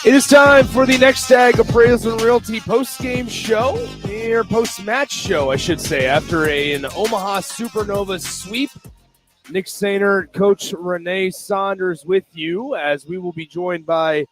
It is time for the Next Tag Appraisal and Realty post-game show, or post-match show, I should say, after an Omaha Supernovas sweep. Nick Sainer, Coach Renee Saunders with you, as we will be joined by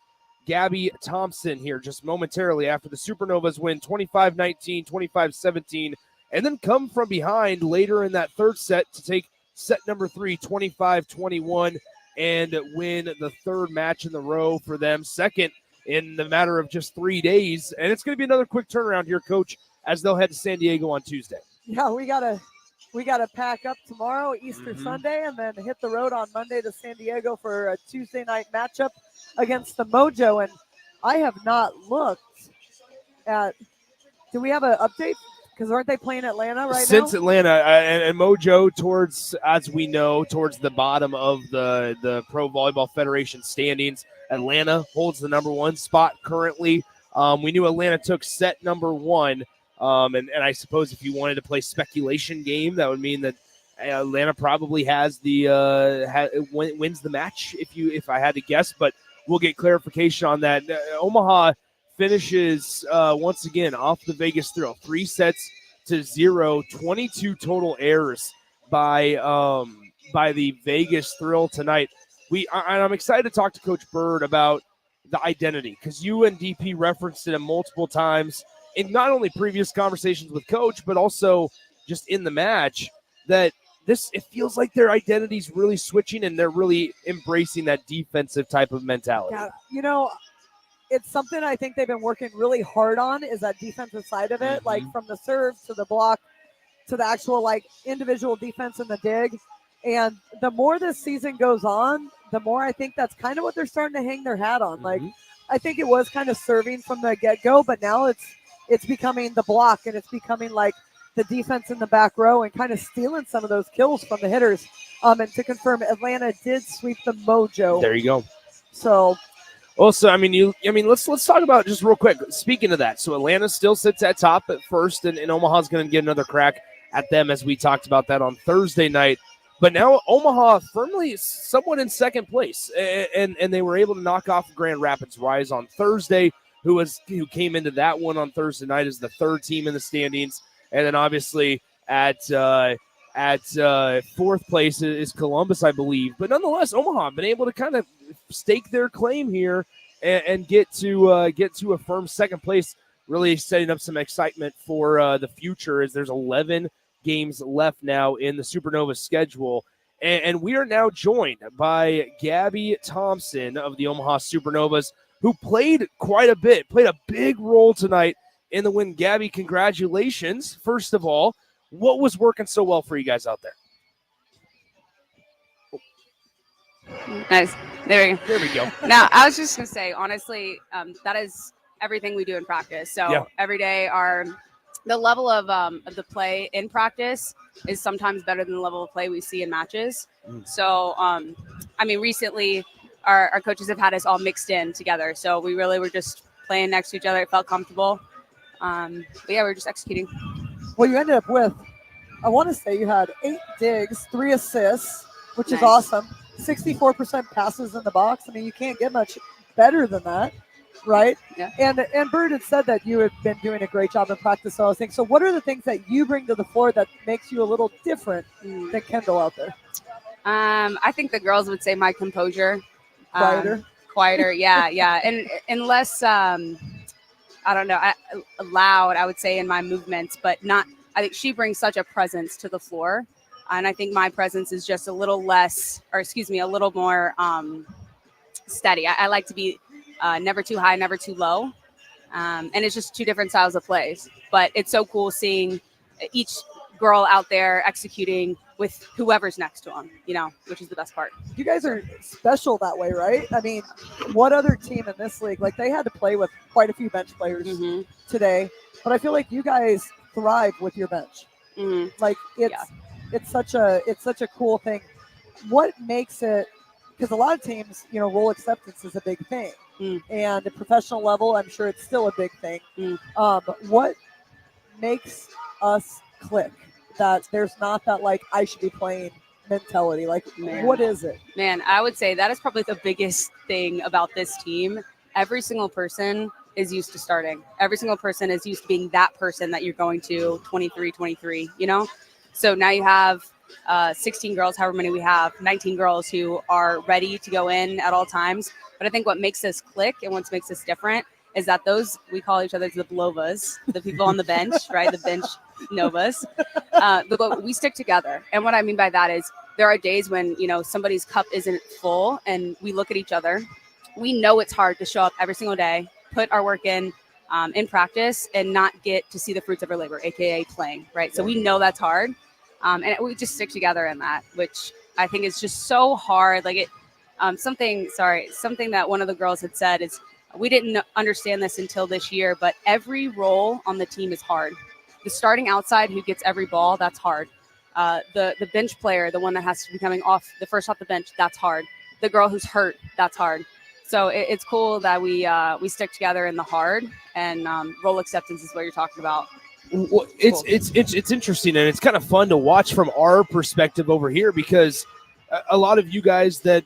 Gabby Thompson here just momentarily after the Supernovas win 25-19, 25-17, and then come from behind later in that third set to take set number 3, 25-21, and win the third match in the row for them, second in the matter of just 3 days. And it's going to be another quick turnaround here, Coach, as they'll head to San Diego on Tuesday. Yeah, we gotta pack up tomorrow, Easter Sunday, and then hit the road on Monday to San Diego for a Tuesday night matchup against the Mojo. And I have not looked at – do we have an update? Because aren't they playing Atlanta right now? Since Atlanta and Mojo towards, as we know, towards the bottom of the Pro Volleyball Federation standings. Atlanta holds the number 1 spot currently. We knew Atlanta took set number 1. And I suppose if you wanted to play speculation game, that would mean that Atlanta probably has wins the match if I had to guess. But we'll get clarification on that. Omaha finishes once again off the Vegas Thrill, 3-0, 22 total errors by the Vegas Thrill tonight. I'm excited to talk to Coach Bird about the identity, because you and DP referenced it multiple times in not only previous conversations with Coach, but also just in the match, that it feels like their identity's really switching and they're really embracing that defensive type of mentality. Yeah, it's something I think they've been working really hard on, is that defensive side of it, like from the serve to the block to the actual individual defense in the dig. And the more this season goes on, the more I think that's kind of what they're starting to hang their hat on. I think it was kind of serving from the get-go, but now it's becoming the block, and it's becoming the defense in the back row and kind of stealing some of those kills from the hitters. And to confirm, Atlanta did sweep the Mojo. There you go. So also, let's talk about just real quick. Speaking of that, so Atlanta still sits at top at first, and Omaha's going to get another crack at them, as we talked about that on Thursday night. But now Omaha firmly somewhat in second place, and they were able to knock off Grand Rapids Rise on Thursday, who came into that one on Thursday night as the third team in the standings. And then obviously at fourth place is Columbus, I believe. But nonetheless, Omaha been able to kind of stake their claim here and get to a firm second place, really setting up some excitement for the future, as there's 11 games left now in the Supernova schedule. And we are now joined by Gabby Thompson of the Omaha Supernovas, who played quite a bit, played a big role tonight in the win. Gabby, congratulations. First of all, what was working so well for you guys out there? Nice. There we go. Now, I was just going to say, honestly, that is everything we do in practice. So every day the level of the play in practice is sometimes better than the level of play we see in matches. So, recently our coaches have had us all mixed in together. So we really were just playing next to each other. It felt comfortable. But yeah, we were just executing. Well, you ended up with, I want to say you had 8 digs, 3 assists, which is awesome. 64% passes in the box. I mean, you can't get much better than that, right? Yeah. And Bird had said that you had been doing a great job in practice. So I was thinking, so what are the things that you bring to the floor that makes you a little different than Kendall out there? I think the girls would say my composure. Quieter, yeah. And less, I don't know, loud, I would say, in my movements, but not, I think she brings such a presence to the floor. And I think my presence is just a little more steady. I like to be never too high, never too low. And it's just 2 different styles of plays. But it's so cool seeing each girl out there executing with whoever's next to them, which is the best part. You guys are special that way, right? I mean, what other team in this league, they had to play with quite a few bench players today, but I feel like you guys thrive with your bench. It's such a cool thing. What makes it, because a lot of teams, role acceptance is a big thing. And at professional level, I'm sure it's still a big thing. What makes us click that there's not that I should be playing mentality? What is it? Man, I would say that is probably the biggest thing about this team. every single person is used to starting. Every single person is used to being that person that you're going to 23, you know? So now you have 16 girls, however many we have, 19 girls who are ready to go in at all times. But I think what makes us click and what makes us different is that we call each other the Blovas, the people on the bench, right? The bench Novas. But we stick together. And what I mean by that is there are days when, you know, somebody's cup isn't full and we look at each other. We know it's hard to show up every single day, put our work in practice and not get to see the fruits of our labor, AKA playing, right? So we know that's hard. And we just stick together in that, which I think is just so hard. Like something that one of the girls had said is, we didn't understand this until this year, but every role on the team is hard. The starting outside who gets every ball, that's hard. The bench player, the one that has to be coming off the first off the bench, that's hard. The girl who's hurt, that's hard. So it's cool that we stick together in the hard, and role acceptance is what you're talking about. Well, it's interesting, and it's kind of fun to watch from our perspective over here, because a lot of you guys that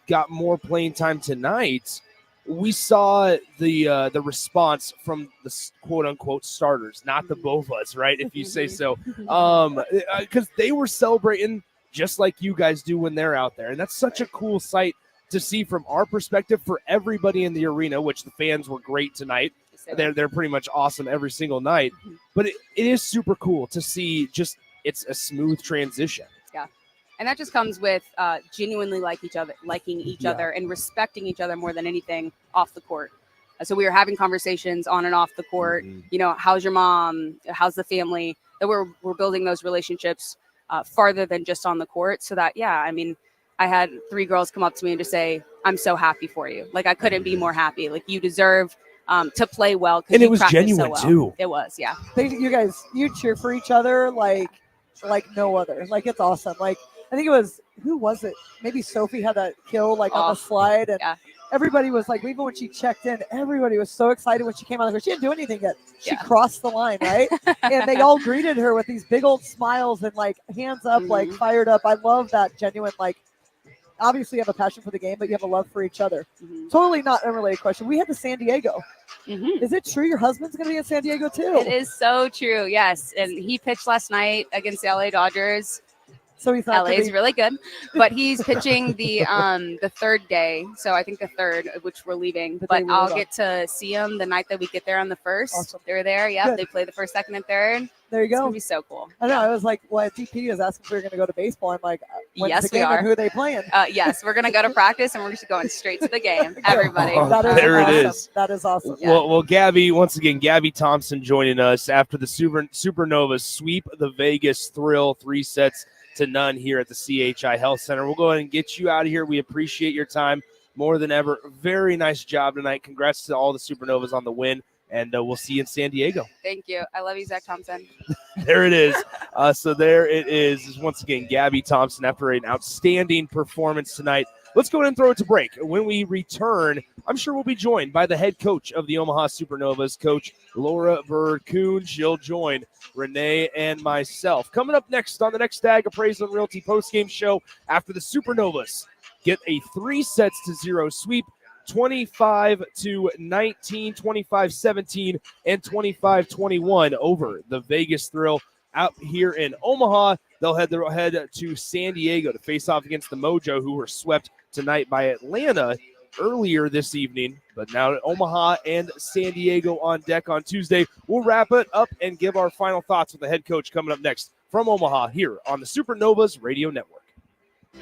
got more playing time tonight, we saw the response from the quote unquote starters, not the Bovas, right? If you say so, because they were celebrating just like you guys do when they're out there, and that's such a cool sight to see from our perspective for everybody in the arena. Which the fans were great tonight. They're pretty much awesome every single night, but it is super cool to see. Just it's a smooth transition. Yeah. And that just comes with genuinely liking each other and respecting each other more than anything off the court. So we were having conversations on and off the court. You know, how's your mom? How's the family? That we're building those relationships farther than just on the court. So that, yeah, I mean, I had 3 girls come up to me and just say, "I'm so happy for you. Like, I couldn't be more happy. Like, you deserve to play well." And it was genuine too. It was, yeah. You cheer for each other like no other. Like, it's awesome. Like, I think it was, who was it? Maybe Sophie had that kill on the slide, and everybody was like, even when she checked in, everybody was so excited when she came on the court. She didn't do anything yet. She crossed the line, right? And they all greeted her with these big old smiles and like hands up, like fired up. I love that genuine, like, obviously you have a passion for the game, but you have a love for each other. Totally not unrelated question. We had the San Diego. Is it true your husband's going to be in San Diego too? It is so true, yes. And he pitched last night against the LA Dodgers. So he's not LA's really good, but he's pitching the third day. So I think the third, which we're leaving. But I'll get to see him the night that we get there on the first. Awesome. They're there. Yeah, they play the first, second, and third. There you go. It's gonna be so cool. I know. I was like, well, DP is asking if we were going to go to baseball. I'm like, yes, the game we are. and who are they playing? Yes, we're gonna go to practice and we're just going straight to the game. Everybody. There it is. That is awesome. Yeah. Well, Gabby, once again, Gabby Thompson joining us after the Supernovas sweep the Vegas Thrill 3-0 here at the CHI Health Center. We'll go ahead and get you out of here. We appreciate your time more than ever. Very nice job tonight. Congrats to all the Supernovas on the win, and we'll see you in San Diego. Thank you. I love you, Zach Thompson. There it is. So there it is. Once again, Gabby Thompson after an outstanding performance tonight. Let's go ahead and throw it to break. When we return, I'm sure we'll be joined by the head coach of the Omaha Supernovas, Coach Laura Bird-Coon. She'll join Renee and myself. Coming up next on the next Ag Appraisal and Realty postgame show after the Supernovas get a 3-0 sweep, 25-19, 25-17, and 25-21 over the Vegas Thrill out here in Omaha. They'll head to San Diego to face off against the Mojo, who were swept tonight by Atlanta earlier this evening. But now Omaha and San Diego on deck on Tuesday. We'll wrap it up and give our final thoughts with the head coach coming up next from Omaha here on the Supernovas Radio Network.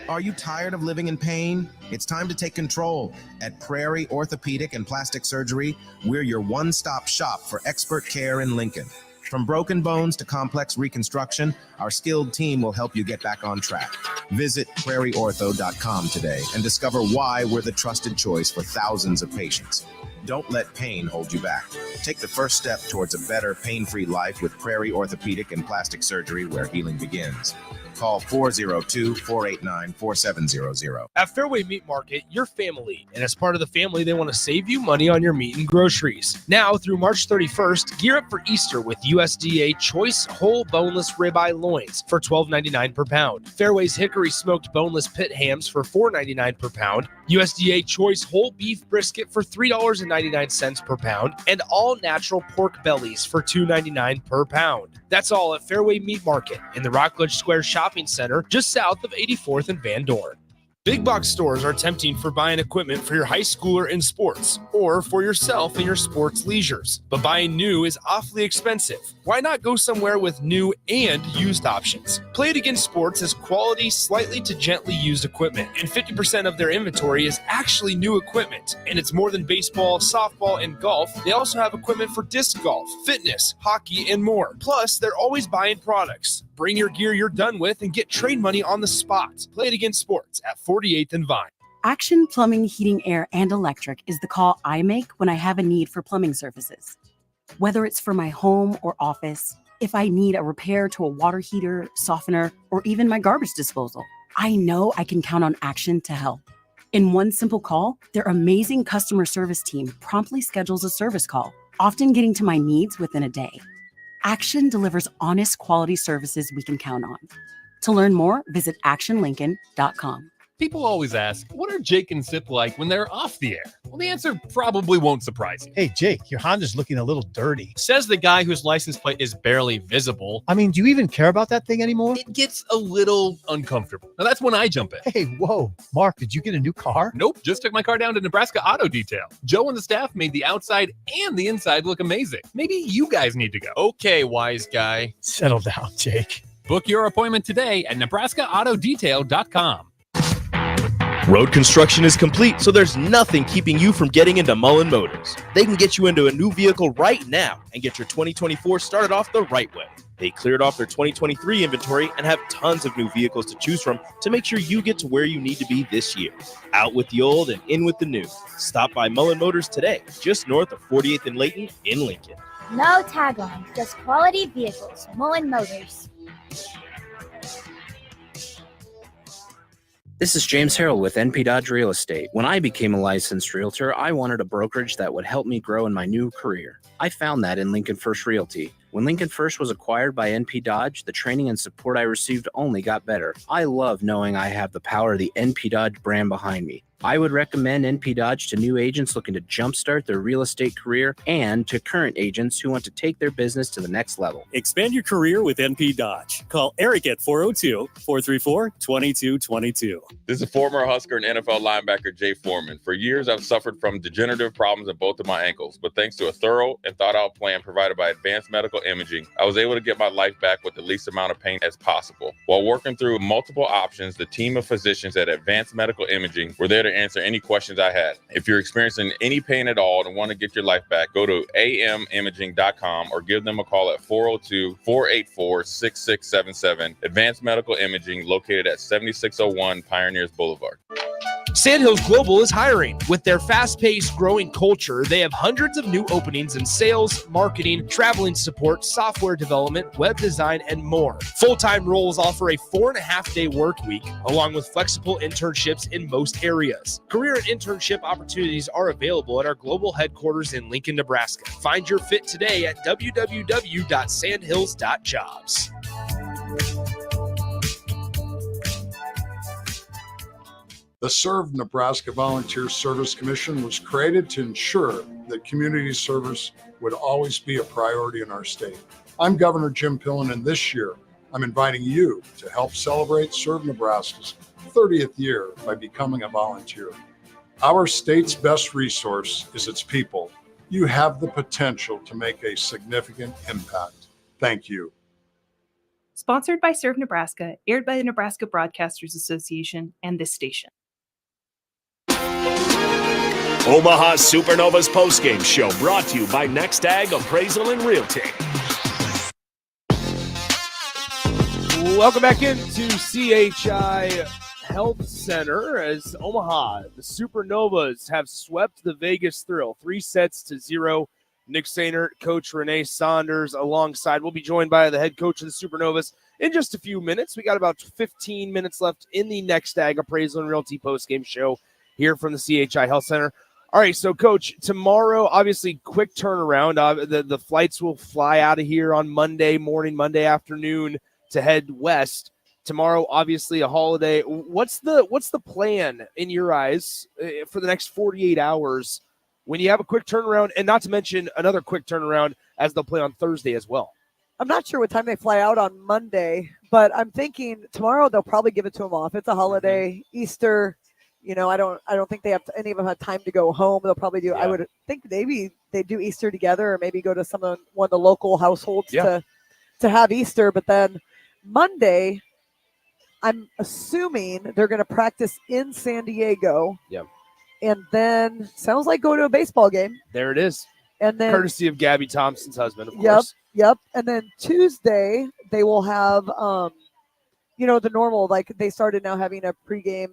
Are you tired of living in pain? It's time to take control. At Prairie Orthopedic and Plastic Surgery, we're your one-stop shop for expert care in Lincoln. From broken bones to complex reconstruction, our skilled team will help you get back on track. Visit prairieortho.com today and discover why we're the trusted choice for thousands of patients. Don't let pain hold you back. Take the first step towards a better pain-free life with Prairie Orthopedic and Plastic Surgery, where healing begins. Call 402-489-4700. At Fairway Meat Market, your family. And as part of the family, they want to save you money on your meat and groceries. Now through March 31st, gear up for Easter with USDA Choice Whole Boneless Ribeye Loins for $12.99 per pound. Fairway's Hickory Smoked Boneless Pit Hams for $4.99 per pound. USDA Choice Whole Beef Brisket for $3.99 per pound. And all natural pork bellies for $2.99 per pound. That's all at Fairway Meat Market in the Rockledge Square Shopping Center, just south of 84th and Van Dorn. Big box stores are tempting for buying equipment for your high schooler in sports or for yourself in your sports leisures. But buying new is awfully expensive. Why not go somewhere with new and used options? Play It Again Sports has quality, slightly to gently used equipment, and 50% of their inventory is actually new equipment. And it's more than baseball, softball, and golf. They also have equipment for disc golf, fitness, hockey, and more. Plus, they're always buying products. Bring your gear you're done with and get trade money on the spot. Play It Again Sports at 48th and Vine. Action Plumbing, Heating, Air, and Electric is the call I make when I have a need for plumbing services. Whether it's for my home or office, if I need a repair to a water heater, softener, or even my garbage disposal, I know I can count on Action to help. In one simple call, their amazing customer service team promptly schedules a service call, often getting to my needs within a day. Action delivers honest quality services we can count on. To learn more, visit actionlincoln.com. People always ask, what are Jake and Sip like when they're off the air? Well, the answer probably won't surprise you. Hey, Jake, your Honda's looking a little dirty. Says the guy whose license plate is barely visible. I mean, do you even care about that thing anymore? It gets a little uncomfortable. Now, that's when I jump in. Hey, whoa. Mark, did you get a new car? Nope, just took my car down to Nebraska Auto Detail. Joe and the staff made the outside and the inside look amazing. Maybe you guys need to go. Okay, wise guy. Settle down, Jake. Book your appointment today at NebraskaAutoDetail.com. Road construction is complete, so there's nothing keeping you from getting into Mullen Motors. They can get you into a new vehicle right now and get your 2024 started off the right way. They cleared off their 2023 inventory and have tons of new vehicles to choose from to make sure you get to where you need to be this year. Out with the old and in with the new. Stop by Mullen Motors today, just north of 48th and Layton in Lincoln. No tagline, just quality vehicles. Mullen Motors. This is James Harrell with NP Dodge Real Estate. When I became a licensed realtor, I wanted a brokerage that would help me grow in my new career. I found that in Lincoln First Realty. When Lincoln First was acquired by NP Dodge, the training and support I received only got better. I love knowing I have the power of the NP Dodge brand behind me. I would recommend NP Dodge to new agents looking to jumpstart their real estate career and to current agents who want to take their business to the next level. Expand your career with NP Dodge. Call Eric at 402-434-2222. This is former Husker and NFL linebacker Jay Foreman. For years, I've suffered from degenerative problems in both of my ankles, but thanks to a thorough and thought-out plan provided by Advanced Medical Imaging, I was able to get my life back with the least amount of pain as possible. While working through multiple options, the team of physicians at Advanced Medical Imaging were there to answer any questions I had. If you're experiencing any pain at all and want to get your life back, go to amimaging.com or give them a call at 402-484-6677. Advanced Medical Imaging, located at 7601 Pioneers Boulevard. Sandhills Global is hiring. With their fast-paced, growing culture, they have hundreds of new openings in sales, marketing, traveling support, software development, web design, and more. Full-time roles offer a 4.5-day work week, along with flexible internships in most areas. Career and internship opportunities are available at our global headquarters in Lincoln, Nebraska. Find your fit today at www.sandhills.jobs. The Serve Nebraska Volunteer Service Commission was created to ensure that community service would always be a priority in our state. I'm Governor Jim Pillen, and this year I'm inviting you to help celebrate Serve Nebraska's 30th year by becoming a volunteer. Our state's best resource is its people. You have the potential to make a significant impact. Thank you. Sponsored by Serve Nebraska, aired by the Nebraska Broadcasters Association and this station. Omaha Supernovas postgame show brought to you by Next Ag Appraisal and Realty. Welcome back into CHI Health Center as Omaha, the Supernovas have swept the Vegas Thrill 3-0. Nick Sainert, Coach Renee Saunders alongside. We'll be joined by the head coach of the Supernovas in just a few minutes. We got about 15 minutes left in the Next Ag Appraisal and Realty postgame show here from the CHI Health Center. All right, so, Coach, tomorrow, obviously, quick turnaround. The flights will fly out of here on Monday morning, Monday afternoon to head west. Tomorrow, obviously, a holiday. What's the plan in your eyes for the next 48 hours when you have a quick turnaround, and not to mention another quick turnaround as they'll play on Thursday as well? I'm not sure what time they fly out on Monday, but I'm thinking tomorrow they'll probably give it to them off. It's a holiday, Easter. You know, I don't think they have any of them have time to go home. They'll probably do. Yeah. I would think maybe they do Easter together, or maybe go to one of the local households to have Easter. But then Monday, I'm assuming they're going to practice in San Diego. Yeah. And then sounds like go to a baseball game. There it is. And then courtesy of Gabby Thompson's husband, of course. Yep. And then Tuesday they will have the normal, like they started now having a pregame,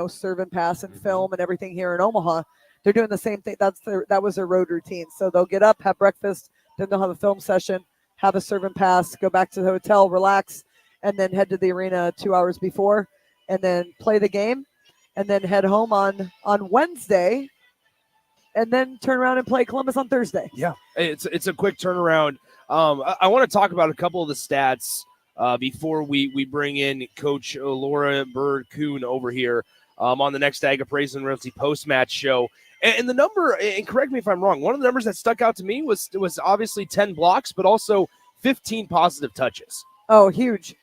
serve and pass and film and everything here in Omaha. They're doing the same thing. That was their road routine. So they'll get up, have breakfast, then they'll have a film session, have a serve and pass, go back to the hotel, relax, and then head to the arena 2 hours before, and then play the game, and then head home on Wednesday, and then turn around and play Columbus on Thursday. Yeah, it's a quick turnaround. I want to talk about a couple of the stats before we bring in Coach Laura Bird-Kuhn over here on the Next Ag Appraisal and Realty post-match show. And the number, and correct me if I'm wrong, one of the numbers that stuck out to me was obviously 10 blocks, but also 15 positive touches. Oh, huge.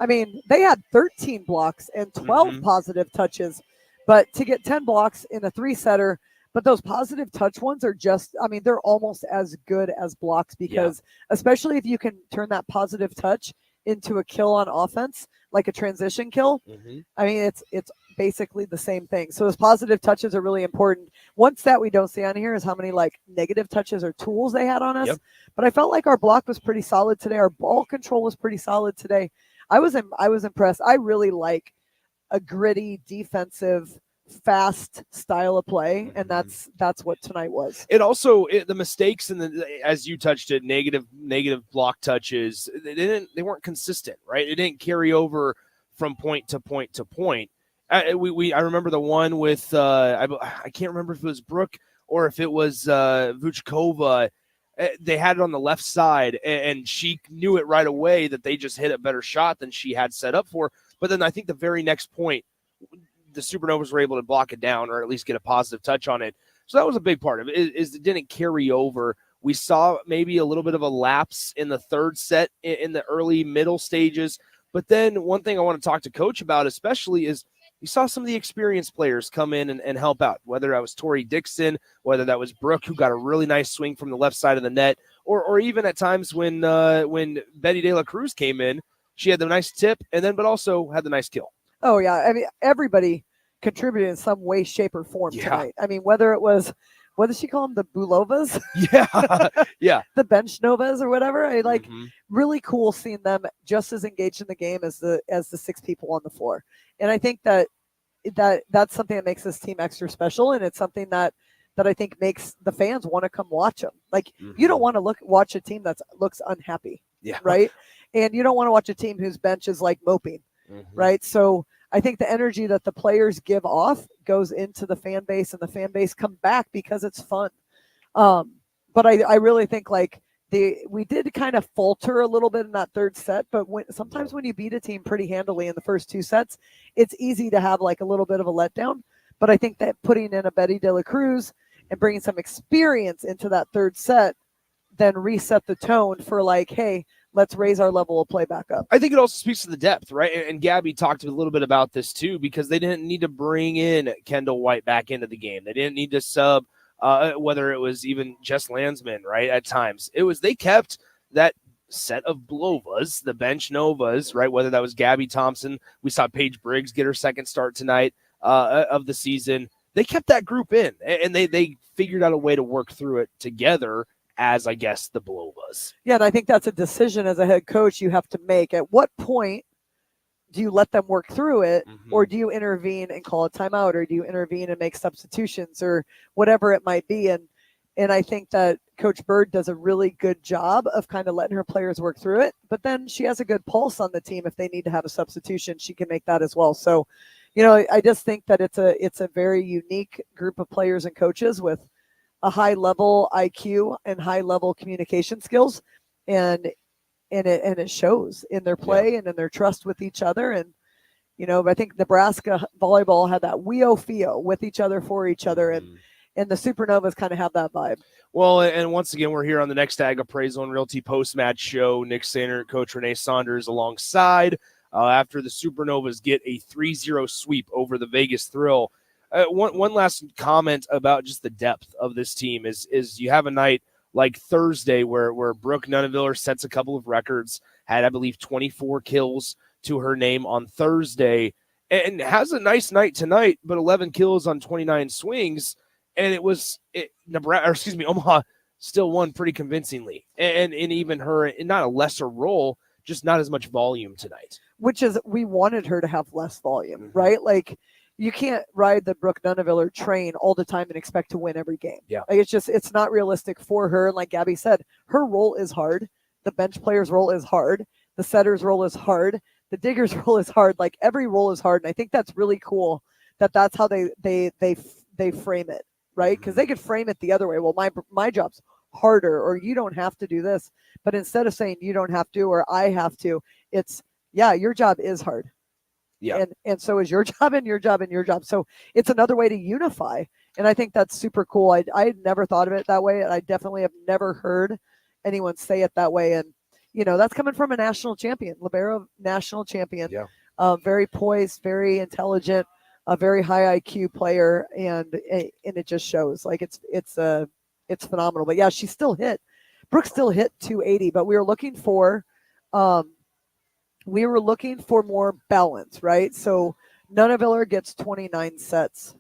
I mean, they had 13 blocks and 12 positive touches, but to get 10 blocks in a three-setter, but those positive touch ones are they're almost as good as blocks because especially if you can turn that positive touch into a kill on offense, like a transition kill. I mean, it's basically the same thing. So those positive touches are really important. One stat we don't see on here is how many like negative touches or tools they had on us. Yep. But I felt like our block was pretty solid today. Our ball control was pretty solid today. I was impressed. I really like a gritty, defensive, fast style of play, and that's what tonight was. It also the mistakes and as you touched it, negative block touches. They weren't consistent, right? It didn't carry over from point to point to point. I remember the one with I can't remember if it was Brooke or if it was Vuchkova. They had it on the left side, and she knew it right away that they just hit a better shot than she had set up for. But then I think the very next point, the Supernovas were able to block it down or at least get a positive touch on it. So that was a big part of it, is it didn't carry over. We saw maybe a little bit of a lapse in the third set in the early middle stages. But then one thing I want to talk to Coach about especially is you saw some of the experienced players come in and help out, whether that was Tori Dixon, whether that was Brooke, who got a really nice swing from the left side of the net, or even at times when Betty De La Cruz came in, she had the nice tip but also had the nice kill. Oh, yeah. I mean, everybody contributed in some way, shape, or form tonight. I mean, whether it was, what does she call them? The Bulovas? Yeah. The bench Novas or whatever. Really cool seeing them just as engaged in the game as the six people on the floor. And I think that's something that makes this team extra special. And it's something that I think makes the fans want to come watch them. Like, you don't want to watch a team that looks unhappy. Yeah. Right. And you don't want to watch a team whose bench is like moping. Right. So I think the energy that the players give off goes into the fan base, and the fan base come back because it's fun. But I really think we did kind of falter a little bit in that third set, but sometimes when you beat a team pretty handily in the first two sets, it's easy to have like a little bit of a letdown. But I think that putting in a Betty De La Cruz and bringing some experience into that third set then reset the tone for hey, let's raise our level of play back up. I think it also speaks to the depth, right? And Gabby talked a little bit about this too, because they didn't need to bring in Kendall White back into the game. They didn't need to sub, whether it was even Jess Landsman, right? At times, they kept that set of Blovas, the bench Novas, right? Whether that was Gabby Thompson, we saw Paige Briggs get her second start tonight of the season. They kept that group in, and they figured out a way to work through it together as, I guess, the Blovas. Yeah, and I think that's a decision as a head coach you have to make. At what point do you let them work through it, or do you intervene and call a timeout, or do you intervene and make substitutions, or whatever it might be? And And I think that Coach Bird does a really good job of kind of letting her players work through it. But then she has a good pulse on the team. If they need to have a substitution, she can make that as well. So, I just think that it's a very unique group of players and coaches with a high level IQ and high level communication skills. And it shows in their play and in their trust with each other. And, I think Nebraska volleyball had that feel with each other, for each other. And the Supernovas kind of have that vibe. Well, and once again, we're here on the Next Ag Appraisal and Realty post-match show. Nick Sander, Coach Renee Saunders alongside after the Supernovas get a 3-0 sweep over the Vegas Thrill. One last comment about just the depth of this team is you have a night like Thursday where Brooke Nuneviller sets a couple of records, had, I believe, 24 kills to her name on Thursday, and has a nice night tonight, but 11 kills on 29 swings. And Omaha still won pretty convincingly. And even her in not a lesser role, just not as much volume tonight. Which is, we wanted her to have less volume, right? Like, you can't ride the Brooke Nuneviller train all the time and expect to win every game. Yeah. Like, it's not realistic for her. And like Gabby said, her role is hard. The bench player's role is hard. The setter's role is hard. The digger's role is hard. Like, every role is hard. And I think that's really cool that's how they frame it. Right? Because they could frame it the other way. Well, my job's harder, or you don't have to do this. But instead of saying you don't have to or I have to, it's, your job is hard. Yeah. And so is your job and your job and your job. So it's another way to unify. And I think that's super cool. I had never thought of it that way. And I definitely have never heard anyone say it that way. And, that's coming from a national champion, libero national champion. Yeah. Very poised, very intelligent, a very high IQ player, and it just shows. Like, it's phenomenal. But yeah, she still hit. Brooke still hit 280, but we were looking for more balance, right? So Nuneviller gets 29 sets.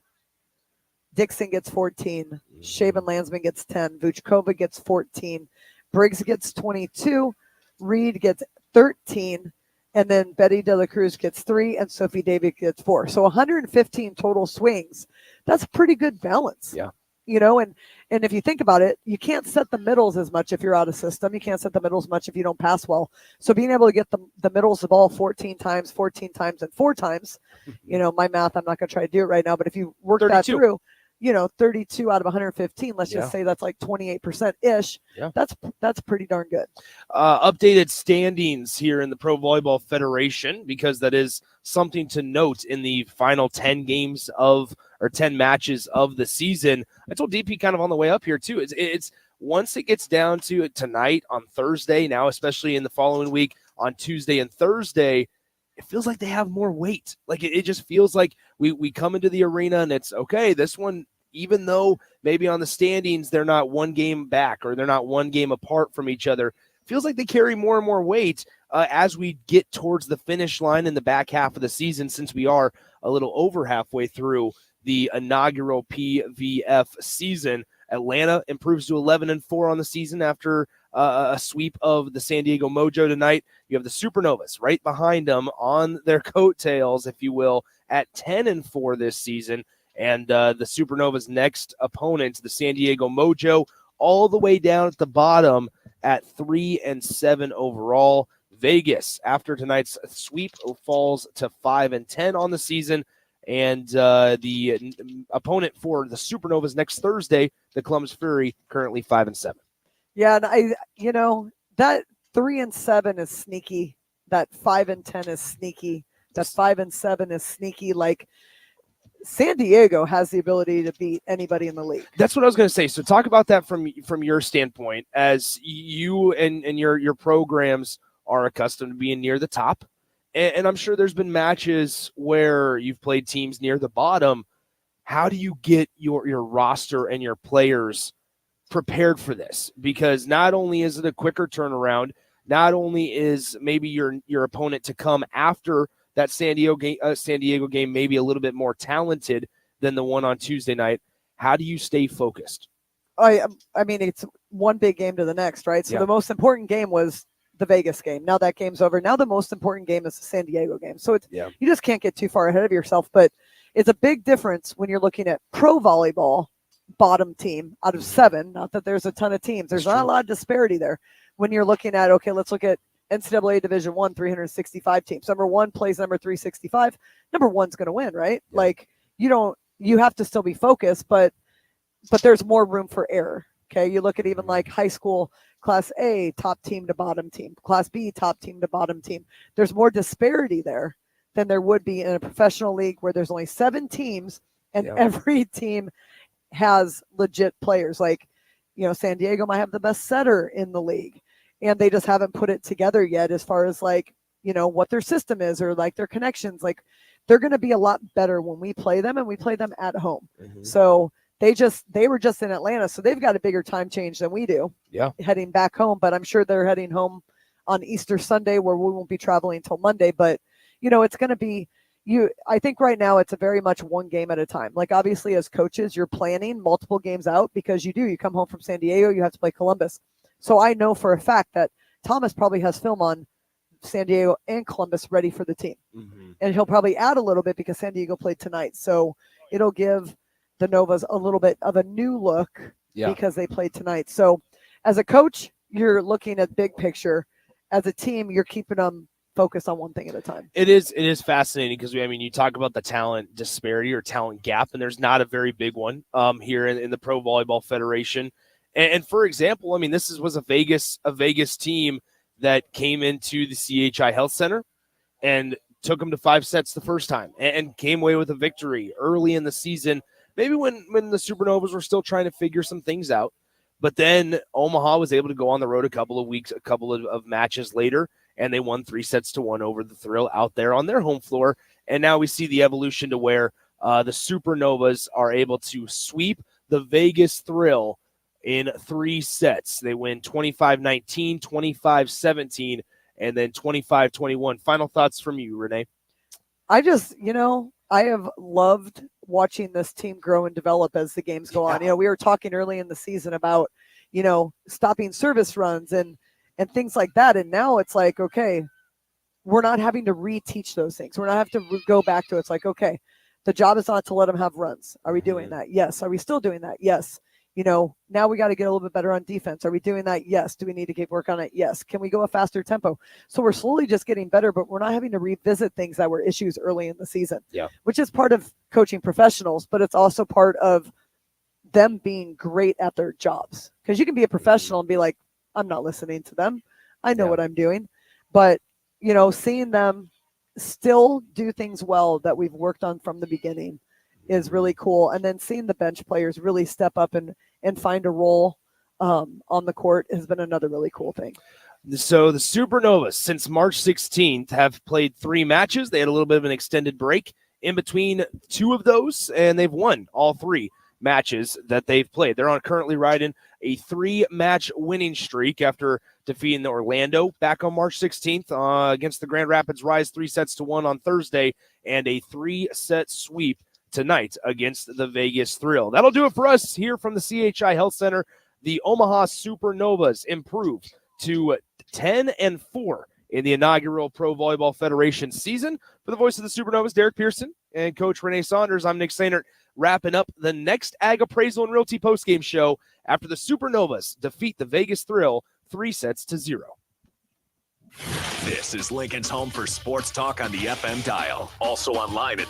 Dixon gets 14. Shaven Landsman gets 10. Vuchkova gets 14. Briggs gets 22. Reed gets 13. And then Betty De La Cruz gets 3, and Sophie David gets 4. So 115 total swings. That's pretty good balance. Yeah. And if you think about it, you can't set the middles as much if you're out of system. You can't set the middles much if you don't pass well. So being able to get the middles of the ball 14 times, and 4 times, my math, I'm not going to try to do it right now, but if you work 32. That through, 32 out of 115, let's just say that's like 28%-ish. Yeah. That's pretty darn good. Updated standings here in the Pro Volleyball Federation, because that is something to note in the final 10 matches of the season. I told DP kind of on the way up here too. It's once it gets down to it tonight on Thursday, now especially in the following week on Tuesday and Thursday, it feels like they have more weight. Like it just feels like we come into the arena and it's okay. This one, even though maybe on the standings they're not one game back or they're not one game apart from each other, feels like they carry more and more weight as we get towards the finish line in the back half of the season, since we are a little over halfway through the inaugural PVF season. Atlanta improves to 11-4 on the season after a sweep of the San Diego Mojo tonight. You have the Supernovas right behind them on their coattails, if you will, at 10-4 this season. And the Supernovas' next opponent, the San Diego Mojo, all the way down at the bottom at 3-7 overall. Vegas, after tonight's sweep, falls to 5-10 on the season. And the opponent for the Supernovas next Thursday, the Columbus Fury, currently 5-7. Yeah, and that 3-7 is sneaky. That 5-10 is sneaky. That 5-7 is sneaky. Like, San Diego has the ability to beat anybody in the league. That's what I was going to say. So talk about that from your standpoint, as you and your programs are accustomed to being near the top. And I'm sure there's been matches where you've played teams near the bottom. How do you get your roster and your players prepared for this? Because not only is it a quicker turnaround, not only is maybe your opponent to come after that San Diego game maybe a little bit more talented than the one on Tuesday night. How do you stay focused? I mean, it's one big game to the next, right? So the most important game was the Vegas game. Now that game's over. Now the most important game is the San Diego game. So you just can't get too far ahead of yourself. But it's a big difference when you're looking at pro volleyball bottom team out of 7. Not that there's a ton of teams. There's not a lot of disparity there. When you're looking at, okay, let's look at NCAA Division I, 365 teams. Number 1 plays number 365. Number 1's going to win, right? Yeah. Like you have to still be focused, but there's more room for error. Okay, you look at even like high school, Class A, top team to bottom team, Class B, top team to bottom team. There's more disparity there than there would be in a professional league where there's only 7 teams and every team has legit players. Like, San Diego might have the best setter in the league, and they just haven't put it together yet as far as like, what their system is or like their connections. Like, they're going to be a lot better when we play them, and we play them at home. Mm-hmm. So they were just in Atlanta, so they've got a bigger time change than we do. Yeah, heading back home, but I'm sure they're heading home on Easter Sunday, where we won't be traveling until Monday. But it's going to be I think right now it's a very much one game at a time. Like, obviously as coaches, you're planning multiple games out because you come home from San Diego, you have to play Columbus. So I know for a fact that Thomas probably has film on San Diego and Columbus ready for the team. Mm-hmm. And he'll probably add a little bit because San Diego played tonight. So it'll give the Novas a little bit of a new look because they played tonight. So as a coach, you're looking at big picture. As a team, you're keeping them focused on one thing at a time. It is fascinating because you talk about the talent disparity or talent gap, and there's not a very big one here in the Pro Volleyball Federation. And for example, this was a Vegas team that came into the CHI Health Center and took them to 5 sets the first time and came away with a victory early in the season. Maybe when the Supernovas were still trying to figure some things out. But then Omaha was able to go on the road a couple of matches later, and they won 3-1 over the Thrill out there on their home floor. And now we see the evolution to where the Supernovas are able to sweep the Vegas Thrill in 3 sets. They win 25-19, 25-17, and then 25-21. Final thoughts from you, Renee? I just, I have loved watching this team grow and develop as the games go on. We were talking early in the season about, stopping service runs and things like that. And now it's like, okay, we're not having to reteach those things. We're not having to go back to it. It's like, okay, the job is not to let them have runs. Are we doing that? Yes. Are we still doing that? Yes. Now we got to get a little bit better on defense. Are we doing that? Yes. Do we need to keep work on it? Yes. Can we go a faster tempo? So we're slowly just getting better, but we're not having to revisit things that were issues early in the season, which is part of coaching professionals, but it's also part of them being great at their jobs. Because you can be a professional and be like, I'm not listening to them. I know what I'm doing. But, seeing them still do things well that we've worked on from the beginning is really cool. And then seeing the bench players really step up and find a role on the court has been another really cool thing. So the Supernovas, since March 16th, have played 3 matches. They had a little bit of an extended break in between 2 of those, and they've won all 3 matches that they've played. They're currently riding a 3-match winning streak after defeating the Orlando back on March 16th against the Grand Rapids Rise 3-1 on Thursday, and a 3-set sweep tonight against the Vegas Thrill. That'll do it for us here from the CHI Health Center. The Omaha Supernovas improved to 10-4 in the inaugural Pro Volleyball Federation season. For the voice of the Supernovas, Derek Pearson, and Coach Renee Saunders, I'm Nick Sainert, wrapping up the next Ag Appraisal and Realty postgame show after the Supernovas defeat the Vegas Thrill 3-0. This is Lincoln's home for sports talk on the FM dial. Also online at